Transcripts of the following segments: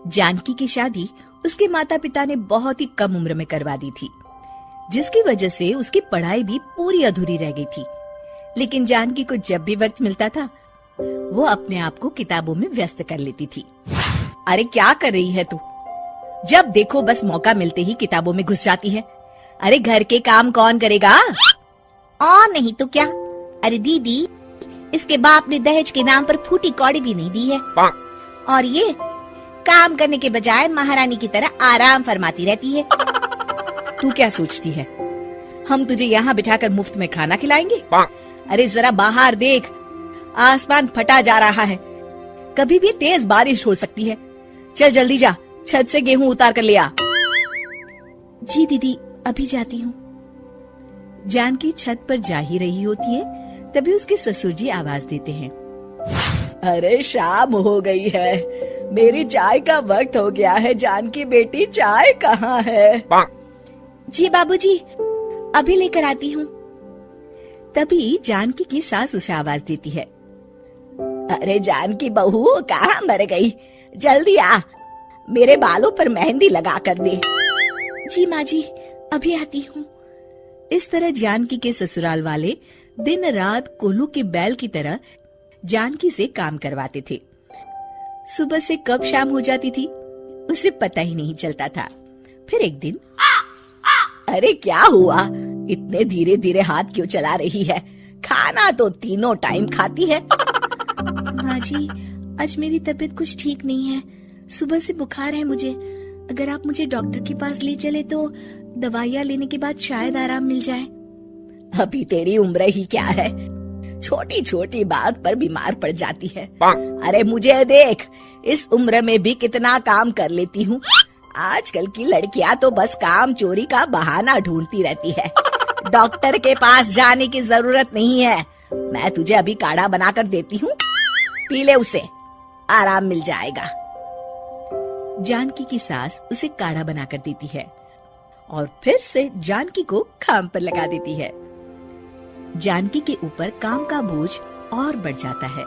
जानकी की शादी उसके माता पिता ने बहुत ही कम उम्र में करवा दी थी, जिसकी वजह से उसकी पढ़ाई भी पूरी अधूरी रह गई थी। लेकिन जानकी को जब भी वक्त मिलता था, वो अपने आप को किताबों में व्यस्त कर लेती थी। अरे क्या कर रही है तू? जब देखो बस मौका मिलते ही किताबों में घुस जाती है। अरे घर के काम कौन करेगा? और नहीं तो क्या। अरे दीदी, इसके बाप ने दहेज के नाम पर फूटी कौड़ी भी नहीं दी है, और ये काम करने के बजाय महारानी की तरह आराम फरमाती रहती है। तू क्या सोचती है, हम तुझे यहाँ बिठाकर मुफ्त में खाना खिलाएंगे? अरे जरा बाहर देख, आसमान फटा जा रहा है, कभी भी तेज बारिश हो सकती है। चल जल्दी जा, छत से गेहूं उतार कर ले आ। जी दीदी, अभी जाती हूँ। जानकी छत पर जा ही रही होती है, तभी उसके ससुर जी आवाज देते हैं। अरे शाम हो गई है, मेरी चाय का वक्त हो गया है। जानकी बेटी, चाय कहाँ है? जी बाबूजी, अभी लेकर आती हूँ। तभी जानकी की सास उसे आवाज देती है। अरे जानकी बहू, कहाँ मर गई? जल्दी आ, मेरे बालों पर मेहंदी लगा कर दे। जी माँ जी, अभी आती हूँ। इस तरह जानकी के ससुराल वाले दिन रात कोल्हू की बैल की तरह जानकी से काम करवाते थे। सुबह से कब शाम हो जाती थी, उसे पता ही नहीं चलता था। फिर एक दिन, अरे क्या हुआ? इतने धीरे धीरे हाथ क्यों चला रही है? खाना तो तीनों टाइम खाती है। माँ जी, आज मेरी तबीयत कुछ ठीक नहीं है, सुबह से बुखार है मुझे। अगर आप मुझे डॉक्टर के पास ले चले तो दवाइयाँ लेने के बाद शायद आराम मिल जाए। अभी तेरी उम्र ही क्या है, छोटी छोटी बात पर बीमार पड़ जाती है। अरे मुझे देख, इस उम्र में भी कितना काम कर लेती हूँ। आजकल की लड़कियाँ तो बस काम चोरी का बहाना ढूंढती रहती है। डॉक्टर के पास जाने की जरूरत नहीं है, मैं तुझे अभी काढ़ा बनाकर देती हूँ, पी ले उसे, आराम मिल जाएगा। जानकी की सास उसे काढ़ा बनाकर देती है और फिर से जानकी को काम पर लगा देती है। जानकी के ऊपर काम का बोझ और बढ़ जाता है।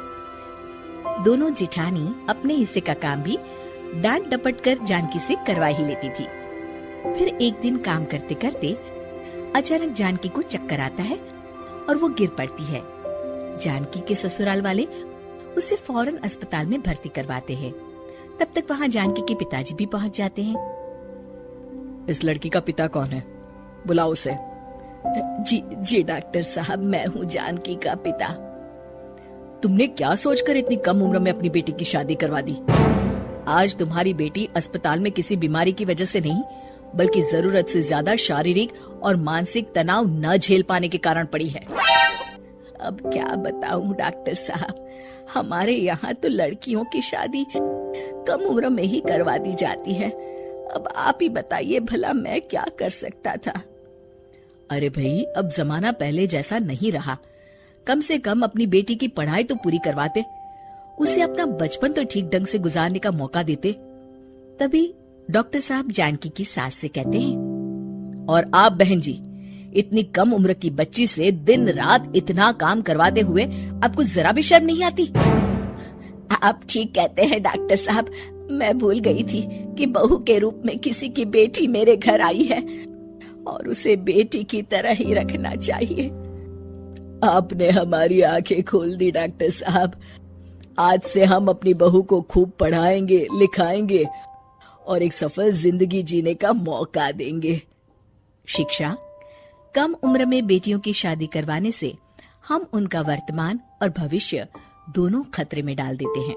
दोनों जेठानी अपने हिस्से का काम भी डांट डपट कर जानकी से करवा ही लेती थी। फिर एक दिन काम करते करते अचानक जानकी को चक्कर आता है और वो गिर पड़ती है। जानकी के ससुराल वाले उसे फौरन अस्पताल में भर्ती करवाते हैं। तब तक वहाँ जानकी के पिताजी भी पहुँच जाते हैं। इस लड़की का पिता कौन है? बुलाओ उसे। जी डॉक्टर साहब, मैं हूँ जानकी का पिता। तुमने क्या सोचकर इतनी कम उम्र में अपनी बेटी की शादी करवा दी? आज तुम्हारी बेटी अस्पताल में किसी बीमारी की वजह से नहीं, बल्कि जरूरत से ज्यादा शारीरिक और मानसिक तनाव न झेल पाने के कारण पड़ी है। अब क्या बताऊं डॉक्टर साहब, हमारे यहाँ तो लड़कियों की शादी कम उम्र में ही करवा दी जाती है। अब आप ही बताइए भला मैं क्या कर सकता था। अरे भाई, अब जमाना पहले जैसा नहीं रहा। कम से कम अपनी बेटी की पढ़ाई तो पूरी करवाते, उसे अपना बचपन तो ठीक ढंग से गुजारने का मौका देते। तभी डॉक्टर साहब जानकी की सास से कहते हैं, और आप बहन जी, इतनी कम उम्र की बच्ची से दिन रात इतना काम करवाते हुए आपको जरा भी शर्म नहीं आती? आप ठीक कहते हैं डॉक्टर साहब, मैं भूल गई थी कि बहू के रूप में किसी की बेटी मेरे घर आई है और उसे बेटी की तरह ही रखना चाहिए। आपने हमारी आंखें खोल दी डॉक्टर साहब। आज से हम अपनी बहू को खूब पढ़ाएंगे, लिखाएंगे और एक सफल जिंदगी जीने का मौका देंगे। शिक्षा, कम उम्र में बेटियों की शादी करवाने से हम उनका वर्तमान और भविष्य दोनों खतरे में डाल देते हैं।